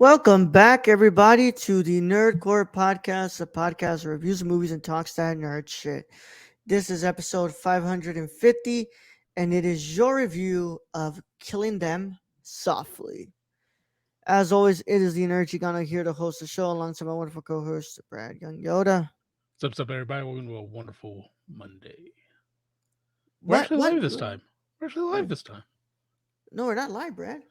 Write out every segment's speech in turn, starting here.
Welcome back, everybody, to the Nerdcore Podcast, a podcast that reviews movies and talks that nerd shit. This is episode 550, and it is your review of Killing Them Softly. As always, it is the Nerd Gonna here to host the show alongside my wonderful co-host, Brad Young Yoda. What's up, everybody? Welcome to a wonderful Monday. We're What? actually What? live this time. We're actually live this time. No, we're not live, Brad.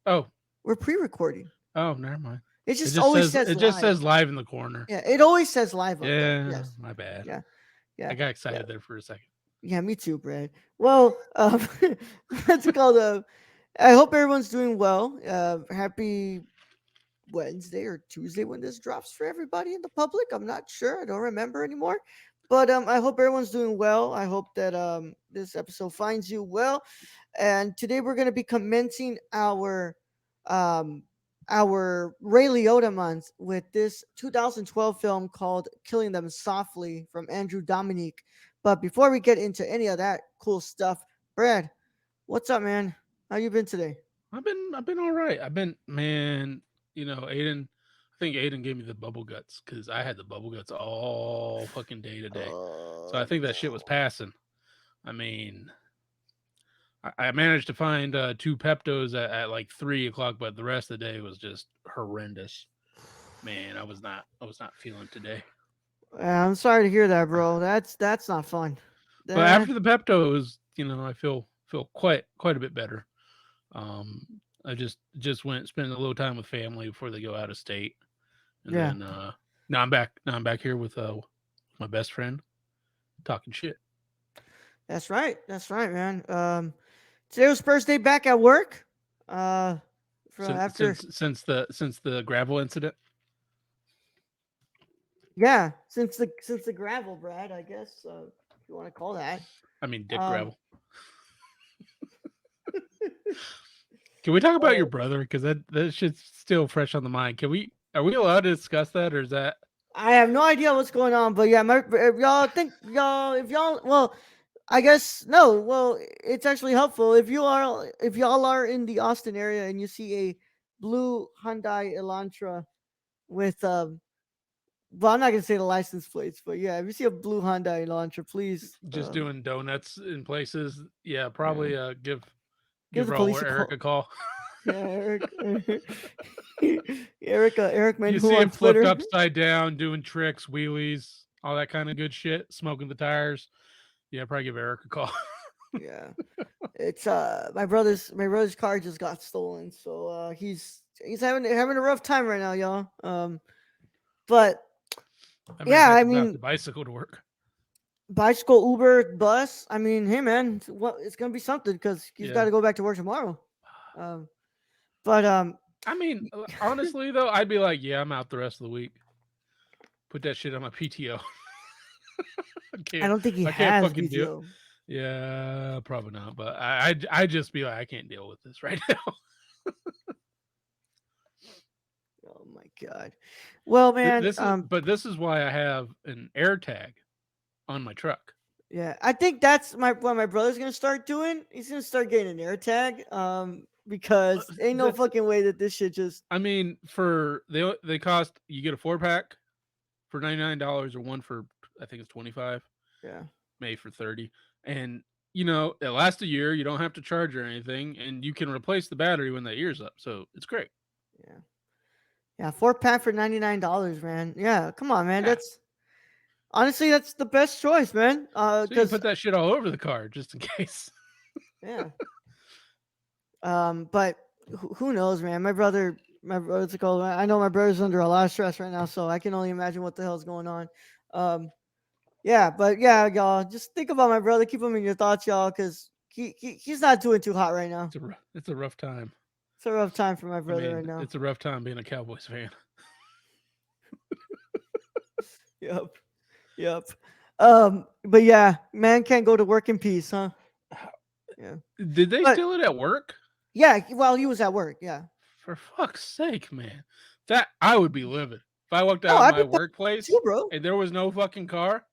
Oh, We're pre-recording. never mind. It It just just always says says it just live. says live in the corner. Yeah, it always says live up there. Yeah, Yes. my bad. Yeah. I Yeah. got Yeah. excited there for a second. Yeah, me too, Brad. Well, what's it called? I hope everyone's doing well. Happy Wednesday or Tuesday when this drops for everybody in the public. I'm not sure. I don't remember anymore. But I hope everyone's doing well. I hope that this episode finds you well. And today we're going to be commencing um, our Ray Liotta Month with this 2012 film called "Killing Them Softly" from Andrew Dominik. But before we get into any of that cool stuff, Brad, what's up, man? How you been today? I've been all right. Man. Aiden. I think Aiden gave me the bubble guts because I had the bubble guts all fucking day today. So I Oh think that shit was no. passing. I mean, I managed to find two Peptos at like 3 o'clock, but the rest of the day was just horrendous. Man, I was not feeling today. I'm sorry to hear that, bro. That's not fun. But That after the Peptos, I feel quite a bit better. I just went spend a little time with family before they go out of state, and yeah, then now I'm back. Now I'm back here with my best friend talking shit. that's right. That's right, man. Today was first day back at work. Uh, from Since after since since the gravel incident. yeah, since the gravel, Brad. I guess if you want to call that. I mean, dick Um, gravel. Can we talk about your uh, brother? Because that shit's still fresh on the mind. Are we allowed to discuss that, or is that I have no idea what's going on, but yeah, if y'all think y'all if y'all well, I guess no. Well, it's actually helpful if y'all are in the Austin area and you see a blue Hyundai Elantra with well, I'm not gonna say the license plates, but yeah, if you see a blue Hyundai Elantra, please just doing donuts in places? Yeah, yeah, probably give give the Raul police or a Eric call. a call. Yeah, Eric, Eric You Manhu see him on flipped Twitter. upside down, doing tricks, wheelies, all that kind of good shit, smoking the tires. Yeah, probably give Eric a call. Yeah, it's my brother's car just got stolen, so he's having a rough time right now, y'all. But I might yeah, have I to have mean, to bicycle to work. bicycle, Uber, bus. I mean, hey man, what it's gonna be something because he's got Yeah. to go back to work tomorrow. Um, but I mean, honestly though, I'd be like, yeah, I'm out the rest of the week. Put that shit on my PTO. I I can't. don't think he I can't has fucking deal. PTO. Yeah, probably not. But I just be like, I can't deal with this right now. Oh my god. Well, man, This is why I have an air tag on my truck. yeah, I think that's what my brother's gonna start doing. He's gonna start getting an air tag. Because ain't no That's fucking way that this shit just I mean, they cost, you get a 4 pack for $99 or one for, I think it's 25, yeah. maybe for 30. And it lasts a year, you don't have to charge or anything, and you can replace the battery when that year's up. So it's great. Yeah. Yeah, 4 pack for $99, man. Yeah, come on, man. Yeah. That's honestly that's the best choice, man. So you can Because put that shit all over the car just in case. yeah. But who knows, man? My brother's called. I know my brother's under a lot of stress right now, so I can only imagine what the hell's going on. Um, yeah, but yeah, y'all, just think about my brother. Keep him in your thoughts, y'all, because he's not doing too hot right now. It's a rough time. It's a rough time for my I brother right mean, now. it's a rough time being a Cowboys fan. Yep, yep. But yeah, man can't go to work in peace, huh? Yeah, Did they but steal it at work? yeah, while he was at work, yeah. For fuck's sake, man. That I would be livid. If I walked No, out of I've my been workplace too, bro. and there was no fucking car,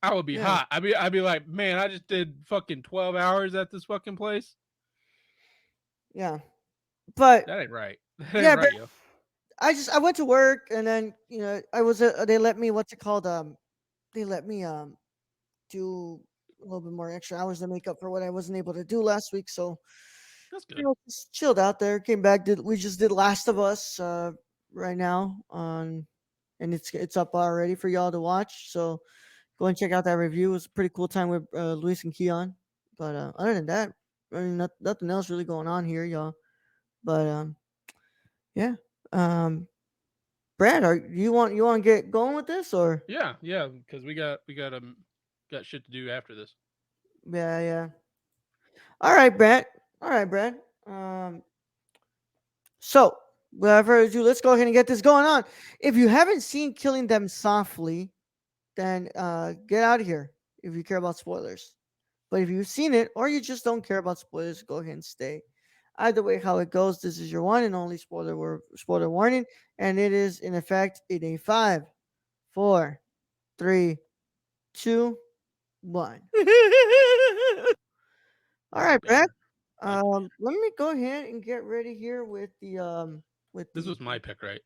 I would be Yeah, hot. I'd be like, man, I just did fucking 12 hours at this fucking place. yeah. But That ain't right. That ain't yeah, but right, yo. I went to work, and then I was they let me, what's it called, they let me do a little bit more extra hours to make up for what I wasn't able to do last week. So That's good. just chilled out there. Came back. We just did Last of Us right now on, and it's up already for y'all to watch. So go and check out that review. It was a pretty cool time with Luis and Keon. But other than that, I mean, nothing else really going on here, y'all. But yeah. Um, Brad, you want to get going with this, or Yeah, yeah, because we got shit to do after this. yeah, yeah. All right, Brad. All right, Brad. So without further ado, let's go ahead and get this going on. If you haven't seen Killing Them Softly, then get out of here if you care about spoilers. But if you've seen it or you just don't care about spoilers, go ahead and stay. Either way, how it goes, this is your one and only spoiler warning, and it is in effect in a 5, 4, 3, 2, 1. All right, Brad. Banger. Like Let me go ahead and get ready here with this the was my pick, right?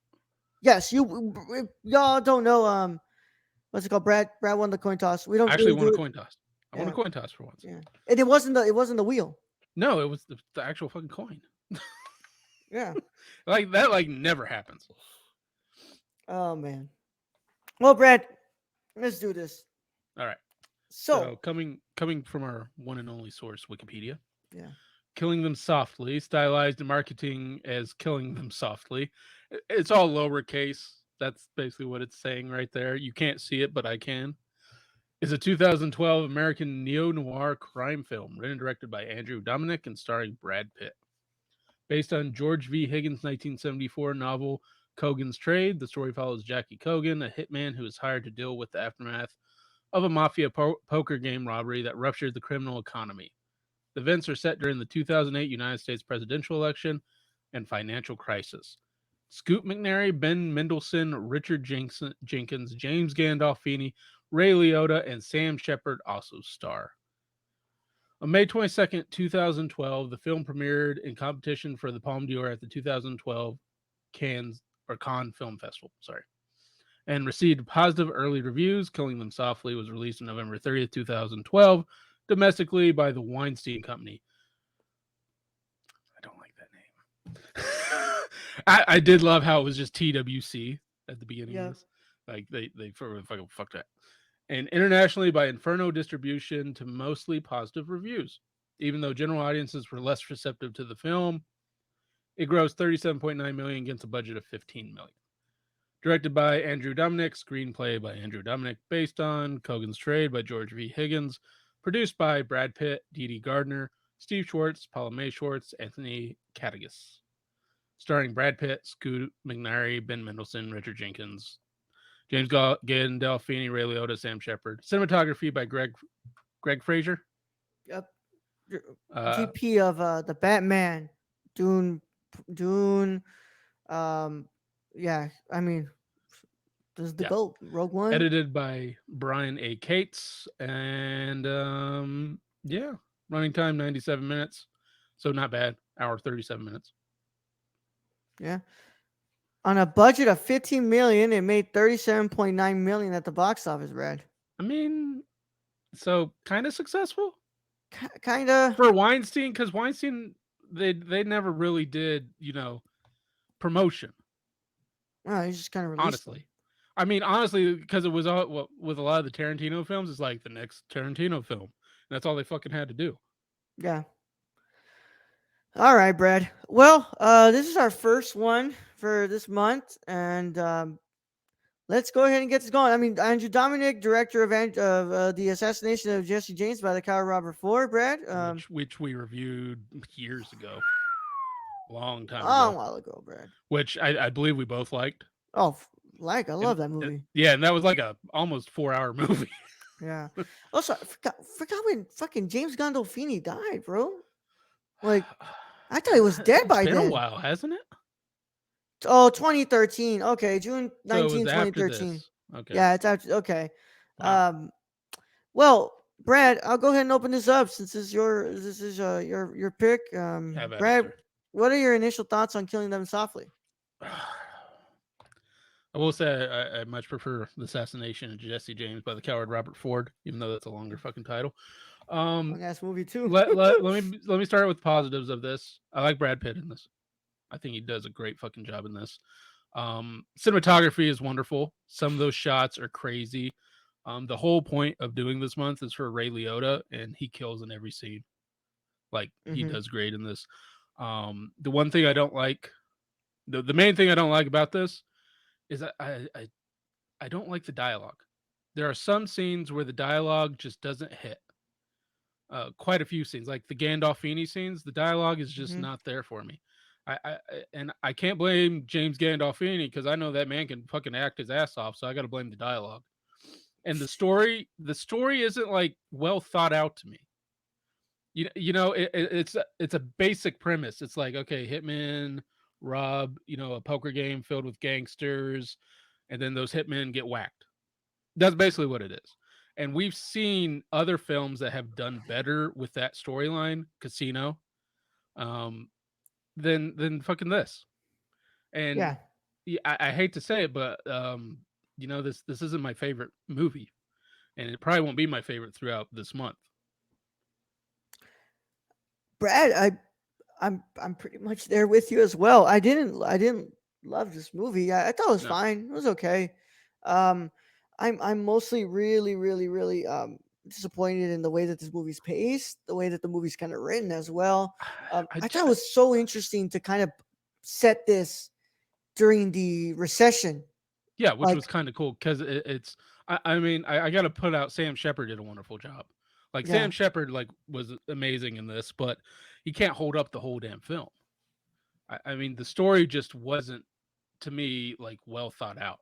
yes. Y'all don't know what's it called? Brad won the coin toss. We I don't actually really won a do it. coin toss. I won a Yeah, coin toss for once. yeah. And it wasn't the wheel. No, it was the actual fucking coin. Yeah. Like that, like never happens. Oh man. Well, Brad, let's do this. All right. So So coming from our one and only source, Wikipedia, yeah, killing them softly, stylized in marketing as killing them softly. It's all lowercase. That's basically what it's saying right there. You can't see it, but I can. Is a 2012 American neo noir crime film written and directed by Andrew Dominik and starring Brad Pitt. Based on George V. Higgins' 1974 novel Cogan's Trade, the story follows Jackie Cogan, a hitman who is hired to deal with the aftermath of a mafia poker game robbery that ruptured the criminal economy. The events are set during the 2008 United States presidential election and financial crisis. Scoot McNairy, Ben Mendelsohn, Richard Jenkins, James Gandolfini, Ray Liotta, and Sam Shepard also star. On May 22nd, 2012, the film premiered in competition for the Palme d'Or at the 2012 Cannes Film Festival. Sorry, and received positive early reviews. Killing Them Softly was released on November 30th, 2012, domestically by the Weinstein Company. I don't like that name. I did love how it was just TWC at the beginning of yeah, this. Like they fucking fucked that. And internationally by Inferno Distribution to mostly positive reviews. Even though general audiences were less receptive to the film, it grossed 37.9 million against a budget of 15 million. Directed by Andrew Dominik, screenplay by Andrew Dominik, based on Cogan's Trade by George V. Higgins, produced by Brad Pitt, Dee Dee Gardner, Steve Schwartz, Paula May Schwartz, Anthony Cattigas. Starring Brad Pitt, Scoot McNairy, Ben Mendelsohn, Richard Jenkins, James Gandolfini, Ray Liotta, Sam Shepard. Cinematography by Greg Fraser. yep. Uh, GP of the Batman, Dune, Dune. Um, yeah. I mean, this is the yeah, goat. Rogue One. edited by Brian A. Cates, and yeah, running time 97 minutes, so not bad. Hour 37 minutes. Yeah. On a budget of 15 million, it made 37.9 million at the box office. Brad. I mean, so kind of successful Kind of. for Weinstein because Weinstein they never really did promotion. Oh, he just kind of released them. Honestly, I mean honestly because it was all with a lot of the Tarantino films, it's like the next Tarantino film. And that's all they fucking had to do. Yeah. All right, Brad. Well, this is our first one for this month, and let's go ahead and get this going. I mean, Andrew Dominik, director of the assassination of Jesse James by the coward Robert Ford. Brad, Which we reviewed years ago, long time a ago. while ago, Brad. Which I believe we both liked. Oh, I And love that movie. yeah, and that was like a almost 4 hour movie. Yeah. Also, I forgot when fucking James Gandolfini died, bro. Like, I thought he was dead It's by been a then. while, hasn't it? Oh, 2013. Okay, June So it was 19, after 2013. this. Okay. Yeah, it's after. Okay. Wow. Well, Brad, I'll go ahead and open this up since this is your pick. Have at it, Brad, sir. what are your initial thoughts on Killing Them Softly? I will say I much prefer the assassination of Jesse James by the coward Robert Ford, even though that's a longer fucking title. Um, Long ass movie too. let me start with positives of this. I like Brad Pitt in this. I think he does a great fucking job in this. Cinematography is wonderful. Some of those shots are crazy. The whole point of doing this month is for Ray Liotta, and he kills in every scene. Like he Hmm. does great in this. The one thing I don't like, the main thing I don't like about this is I don't like the dialogue. There are some scenes where the dialogue just doesn't hit. Quite a few scenes, like the Gandolfini scenes, the dialogue is just Hmm. not there for me. And I can't blame James Gandolfini because I know that man can fucking act his ass off. So I got to blame the dialogue and the story. The story isn't like well thought out to me. It's a basic premise. It's like okay, hitmen rob a poker game filled with gangsters, and then those hitmen get whacked. That's basically what it is. And we've seen other films that have done better with that storyline, Casino, um, than fucking this. And Yeah, yeah, I hate to say it, but this isn't my favorite movie, and it probably won't be my favorite throughout this month. Brad, I'm pretty much there with you as well. I didn't love this movie. I thought it was No, fine. It was okay. Um, I'm mostly really disappointed in the way that this movie's paced, the way that the movie's kind of written as well. I, I j- thought it was so interesting to kind of set this during the recession. yeah, which Like, was kind of cool because it's. I mean, I got to put out Sam Shepard did a wonderful job. Like yeah, Sam Shepard, like was amazing in this, but he can't hold up the whole damn film. I mean, the story just wasn't to me like well thought out.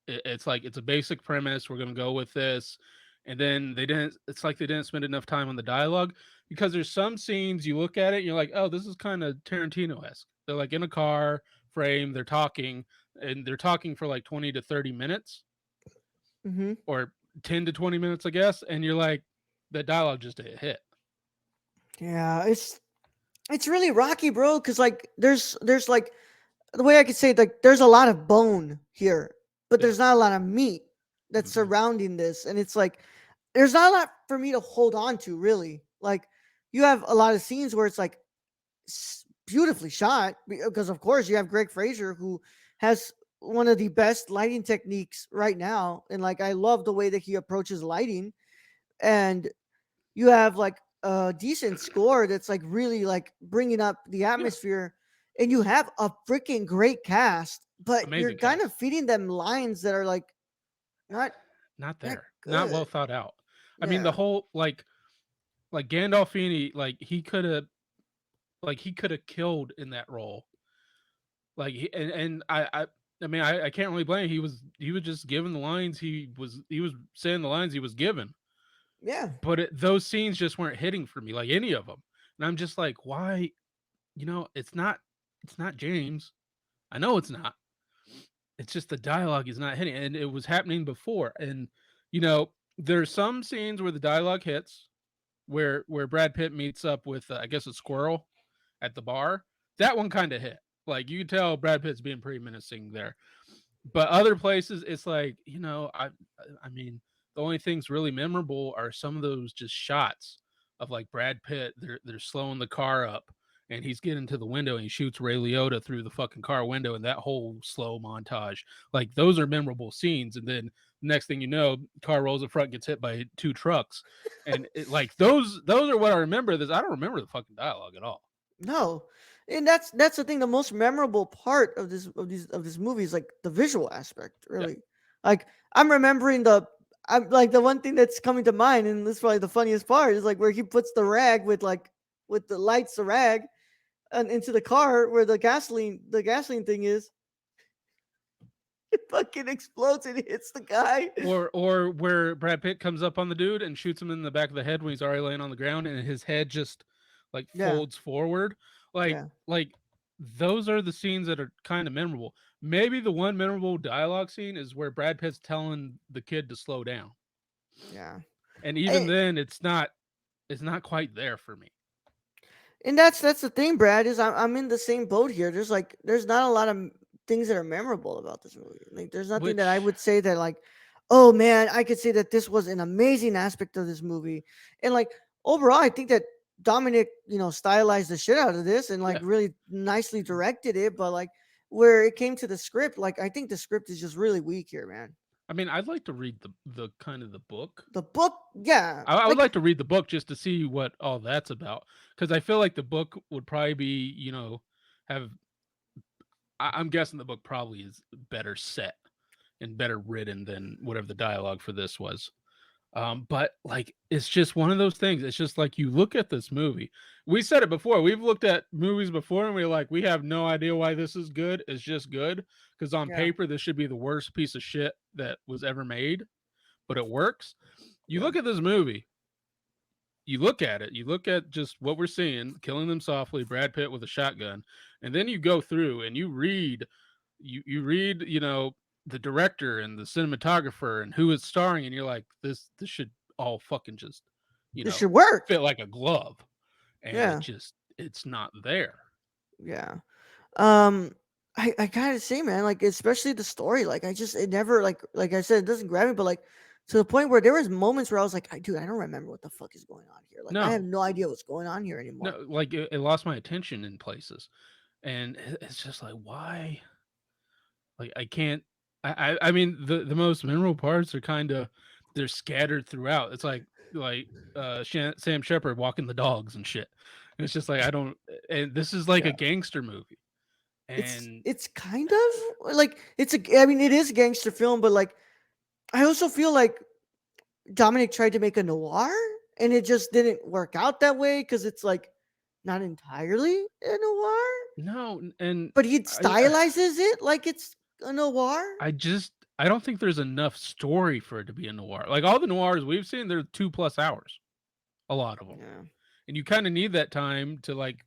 It's like it's a basic premise. We're gonna go with this, and then they didn't. It's like they didn't spend enough time on the dialogue because there's some scenes you look at it and you're like, oh, this is kind of Tarantino esque. They're like in a car frame, they're talking, and they're talking for like 20 to 30 minutes hmm, or 10 to 20 minutes, I guess, and you're like, the dialogue just didn't hit. yeah. It's really rocky, bro. Because like there's like the way I could say it, like there's a lot of bone here, but Yeah. there's not a lot of meat that's Hmm. surrounding this, and it's like there's not a lot for me to hold on to really. Like you have a lot of scenes where it's like beautifully shot because of course you have Greg Fraser who has one of the best lighting techniques right now, and like I love the way that he approaches lighting, and you have like a decent score that's like really like bringing up the Yeah. atmosphere, and you have a freaking great cast, but you're Amazing kind of cast. feeding them lines that are like not Not that there. Not well good. thought out. I mean, the Yeah, whole like Gandolfini, like he could have killed in that role. Like and I mean I can't really blame him. He was just given the lines he was saying the lines he was given. yeah, But those scenes just weren't hitting for me like any of them. And I'm just like, why? It's not James. I know it's not. It's just the dialogue is not hitting, and it was happening before. And there's some scenes where the dialogue hits, where Brad Pitt meets up with I guess a squirrel at the bar. That one kind of hit. Like you can tell Brad Pitt's being pretty menacing there. But other places, it's like I mean, the only things really memorable are some of those just shots of like Brad Pitt. They're slowing the car up, and he's getting to the window, and he shoots Ray Liotta through the fucking car window, and that whole slow montage, like those are memorable scenes. And then next thing you know, car rolls in front, gets hit by two trucks, and like those are what I remember. This I don't remember the fucking dialogue at all. no, and that's the thing. The most memorable part of this movie is like the visual aspect. Yeah, Really, like I'm remembering I'm like the one thing that's coming to mind, and this is probably the funniest part is like where he puts the rag with the lights the rag and into the car where the gasoline thing is. It fucking explodes and hits the guy. or where Brad Pitt comes up on the dude and shoots him in the back of the head when he's already laying on the ground, and his head just like Yeah, folds forward. Like yeah, like those are the scenes that are kind of memorable. Maybe the one memorable dialogue scene is where Brad Pitt's telling the kid to slow down, yeah. and even I, then, it's not quite there for me. and that's the thing, Brad. Is I'm in the same boat here. There's not a lot of things that are memorable about this movie. Like, there's nothing that I Which would say that like, oh man, I could say that this was an amazing aspect of this movie. And like overall, I think that Dominic, stylized the shit out of this and like yeah, really nicely directed it. But like where it came to the script, like I think the script is just really weak here, man. I mean, I'd like to read the kind of the book. The book, yeah, I would like like to read the book just to see what all that's about, because I feel like the book would probably be, have. I'm guessing the book probably is better set and better written than whatever the dialogue for this was. But like, it's just one of those things. It's just like you look at this movie. We said it before. We've looked at movies before, and we're like, we have no idea why this is good. It's just good because on yeah, paper this should be the worst piece of shit that was ever made, but it works. You yeah. look at this movie. You look at it. You look at just what we're seeing, killing them softly, Brad Pitt with a shotgun, and then you go through and you read, the director and the cinematographer and who it's starring, and you're like, this should all fucking just, you This know, should work. fit like a glove, and Yeah, it's not there. yeah. Um, I gotta say, man, like especially the story, like it never like I said, it doesn't grab me, but like to the point where there was moments where I was like, dude, I don't remember what the fuck is going on here. Like I have No, no idea what's going on here anymore. no, like it lost my attention in places, and it's just like, why? Like I can't. I mean, the most memorable parts are kind of, they're scattered throughout. It's like Sam Shepard walking the dogs and shit. And it's just like, I don't. And this is like Yeah, a gangster movie, it's and it's kind of like I mean, it is a gangster film, but like I also feel like Dominic tried to make a noir, and it just didn't work out that way because it's like not entirely a noir, no, and but he I stylizes it like it's a noir. I just I don't think there's enough story for it to be a noir. Like all the noirs we've seen, they're 2+ hours, a lot of them. Yeah. And you kind of need that time to like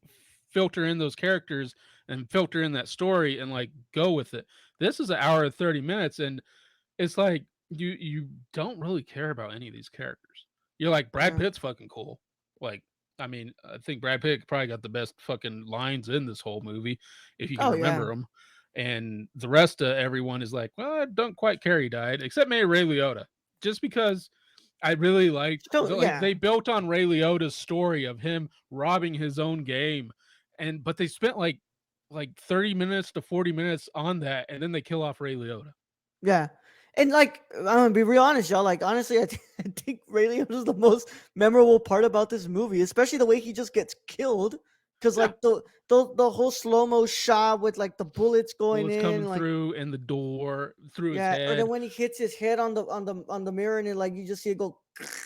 filter in those characters and filter in that story and like go with it. This is an hour and 30 minutes, and it's like you don't really care about any of these characters. You're like, Brad Yeah. Pitt's fucking cool. Like, I mean, I think Brad Pitt probably got the best fucking lines in this whole movie, if you can Oh yeah. remember them. And the rest of everyone is like, well, I don't quite care he died, except maybe Ray Liotta, just because I really like So they yeah. built on Ray Liotta's story of him robbing his own game, and but they spent like 30 minutes to 40 minutes on that, and then they kill off Ray Liotta. Yeah. And like I'm gonna be real honest, y'all. Like honestly, I think Ray Liotta is the most memorable part about this movie, especially the way he just gets killed. Cause Yeah, like the whole slow mo shot with like the bullets going bullets coming in, like through in the door through his yeah, or then head. when he hits his head on the mirror and it, like you just see it go.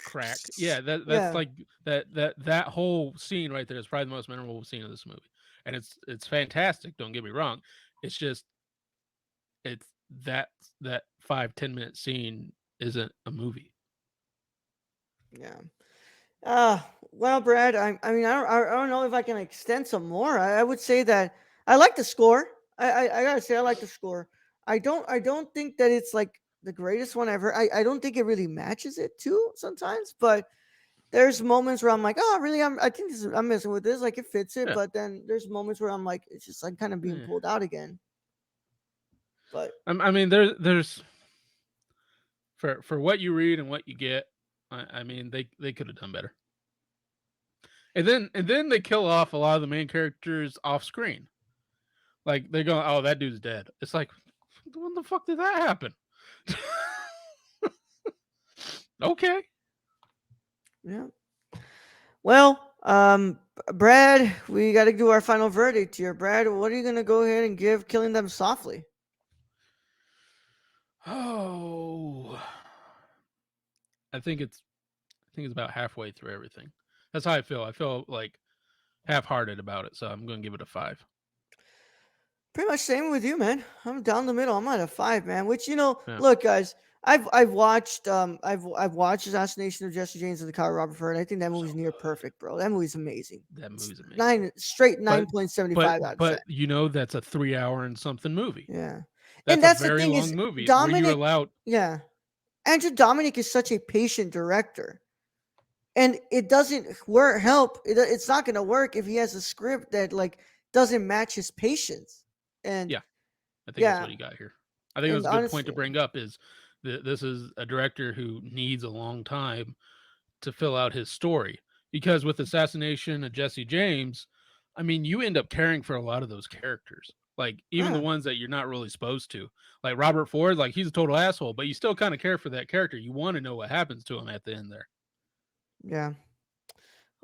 Crack. Yeah, that's Yeah, like that whole scene right there is probably the most memorable scene of this movie, and it's fantastic. Don't get me wrong. It's just it's that that 5-10 minute scene isn't a movie. yeah. Well, Brad, I mean, I don't know if I can extend some more. I would say that I like the score. I gotta say, I like the score. I don't think that it's like the greatest one ever. I don't think it really matches it too sometimes, but there's moments where I'm like, oh, really? I think I'm messing with this. Like, it fits it, Yeah. but then there's moments where I'm like, it's just like kind of being Eh. pulled out again. But I mean, there's for what you read and what you get. I mean, they could have done better. And then they kill off a lot of the main characters off screen. Like they go, oh, that dude's dead. It's like, when the fuck did that happen? Okay. yeah. Well, Brad, we got to do our final verdict here. Brad, what are you gonna go ahead and give Killing Them Softly? Oh, I think it's about halfway through everything. That's how I feel. I feel like half-hearted about it, so I'm going to give it a 5. Pretty much same with you, man. I'm down the middle. I'm at a 5, man. Which Yeah, look, guys, I've watched Assassination of Jesse James and the Kyle Robert Ford. I think that so movie's near good. perfect, bro. That movie's amazing. That It's movie's amazing. nine straight But 9.75 out of 10. that's a 3 hour and something movie. Yeah, and That's a that's the very thing is long movie where you Dominic. allowed. Yeah, Andrew Dominic is such a patient director, and it doesn't work. It's not gonna work if he has a script that like doesn't match his patience. And Yeah, I think that's Yeah, what he got here. I think and that's a good point to honestly, bring up. Is this is a director who needs a long time to fill out his story, because with Assassination of Jesse James, I mean, you end up caring for a lot of those characters, like even the yeah, ones that you're not really supposed to. Like Robert Ford, like he's a total asshole, but you still kind of care for that character. You want to know what happens to him at the end there. yeah.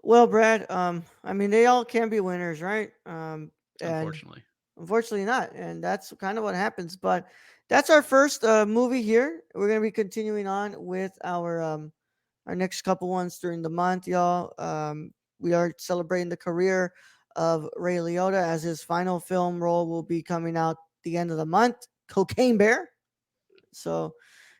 Well, Brad, I mean, they all can be winners, right? And Unfortunately, unfortunately not, and that's kind of what happens. But that's our first movie here. We're gonna be continuing on with our next couple ones during the month, y'all. We are celebrating the career of Ray Liotta as his final film role will be coming out the end of the month. Cocaine Bear. So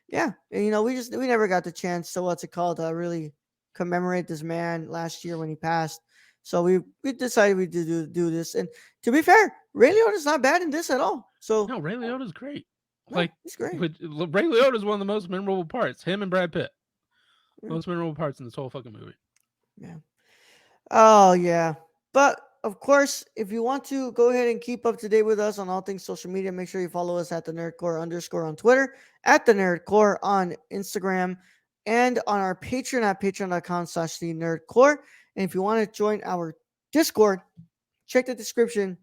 yeah, and, we never got the chance to what's it called really commemorate this man last year when he passed. So we decided we do this, and to be fair, Ray Liotta's not bad in this at all. So no, Ray Liotta's great. no, Like, he's great. but Ray Liotta is one of the most memorable parts. Him and Brad Pitt, Yeah, most memorable parts in this whole fucking movie. yeah. Oh yeah. But of course, if you want to go ahead and keep up to date with us on all things social media, make sure you follow us at the Nerdcore underscore on Twitter, at the Nerdcore on Instagram, and on our Patreon at patreon.com/slash the Nerdcore. And if you want to join our Discord, check the description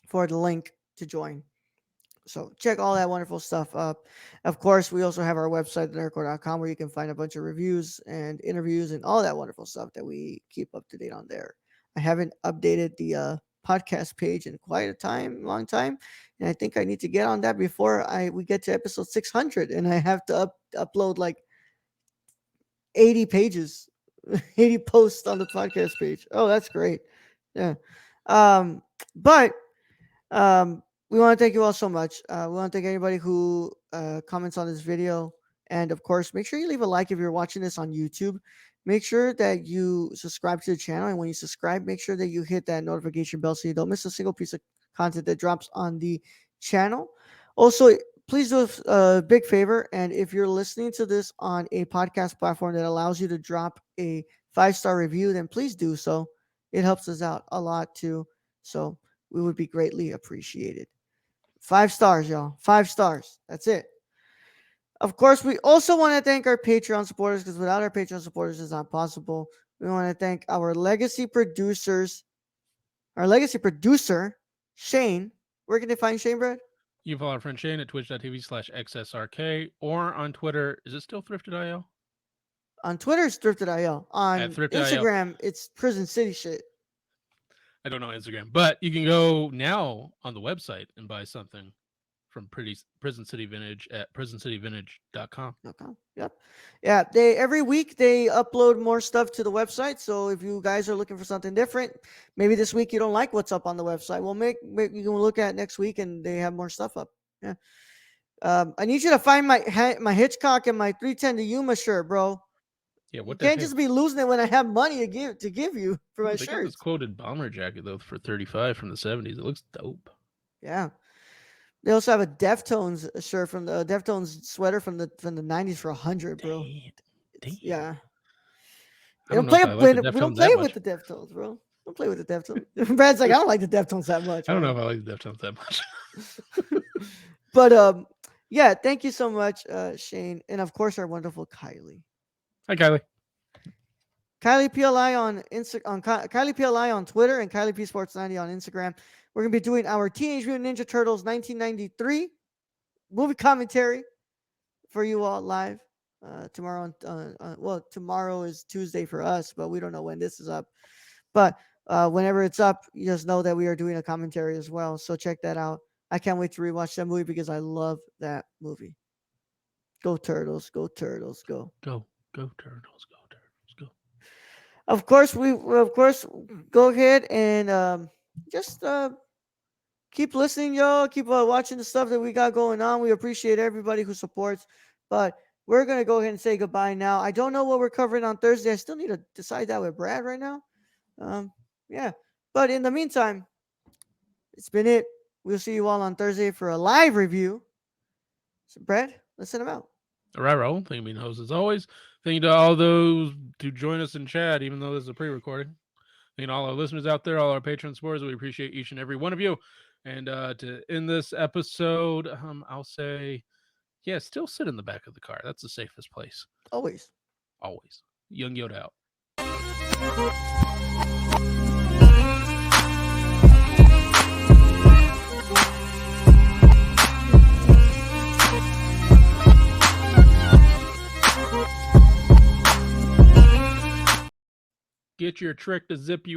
for the link to join. So check all that wonderful stuff up. Of course, we also have our website, nerdcore.com, where you can find a bunch of reviews and interviews and all that wonderful stuff that we keep up to date on there. I haven't updated the podcast page in quite a long time, and I think I need to get on that before we get to episode 600, and I have to upload like 80 pages, 80 posts on the podcast page. Oh, that's great. Yeah. But we want to thank you all so much. We want to thank anybody who comments on this video. And of course, make sure you leave a like if you're watching this on YouTube. Make sure that you subscribe to the channel. And when you subscribe, make sure that you hit that notification bell so you don't miss a single piece of content that drops on the channel. Also, please do a big favor. And if you're listening to this on a podcast platform that allows you to drop a 5-star review, then please do so. It helps us out a lot too. So we would be greatly appreciated. 5 stars, y'all. 5 stars. That's it. Of course, we also want to thank our Patreon supporters because without our Patreon supporters, it's not possible. We want to thank our legacy producers, our legacy producer, Shane. Where can they find Shane, Brad? You can follow our friend Shane at twitch.tv/XSRK or on Twitter. Is it still thrifted.io? On Twitter, it's Thrifted.io. At On thrifted.io. Instagram, it's Prison City shit. I don't know Instagram, but you can go now on the website and buy something from Prison City Vintage at prisoncityvintage.com. Okay. Yep. Yeah. They every week they upload more stuff to the website. So if you guys are looking for something different, maybe this week you don't like what's up on the website. Well, make you can look at next week and they have more stuff up. Yeah. I need you to find my Hitchcock and my 310 to Yuma shirt, bro. Yeah, You what the can't heck? just be losing it when I have money to give you for my Ooh, they got this shirts. quoted bomber jacket though for 35 from the 70s. It looks dope. Yeah. They also have a Deftones shirt from the Deftones sweater from the 90s for 100, bro. Damn. It's Damn. yeah. I We don't don't know if play I like the we don't Deftones play that with much. the Deftones, bro. Don't play with the Deftones. Brad's like, I don't like the Deftones that much, I don't know man. if I like the Deftones that much. But yeah, thank you so much, Shane, and of course our wonderful Kylie. Hi, Kylie. Kylie PLI on Kylie PLI on Twitter and Kylie P Sports 90 on Instagram. We're gonna be doing our Teenage Mutant Ninja Turtles 1993 movie commentary for you all live tomorrow. Well, tomorrow is Tuesday for us, but we don't know when this is up. But whenever it's up, you just know that we are doing a commentary as well. So check that out. I can't wait to rewatch that movie because I love that movie. Go Turtles, go Turtles, go. Go. Go, Turtles. Go, Turtles. Go. Of course, go ahead and just keep listening, y'all. Keep watching the stuff that we got going on. We appreciate everybody who supports. But we're gonna go ahead and say goodbye now. I don't know what we're covering on Thursday. I still need to decide that with Brad right now. Um, yeah. But in the meantime, it's been it. We'll see you all on Thursday for a live review. So, Brad, let's send him out. All right, Raul. Thank you, being host as always. Thank you to all those to join us in chat, even though this is a pre-recording. Thank you to all our listeners out there, all our Patreon supporters. We appreciate each and every one of you. And to end this episode, I'll say, yeah, still sit in the back of the car. That's the safest place. Always. Always. Young Yoda out. Get your trick to zip you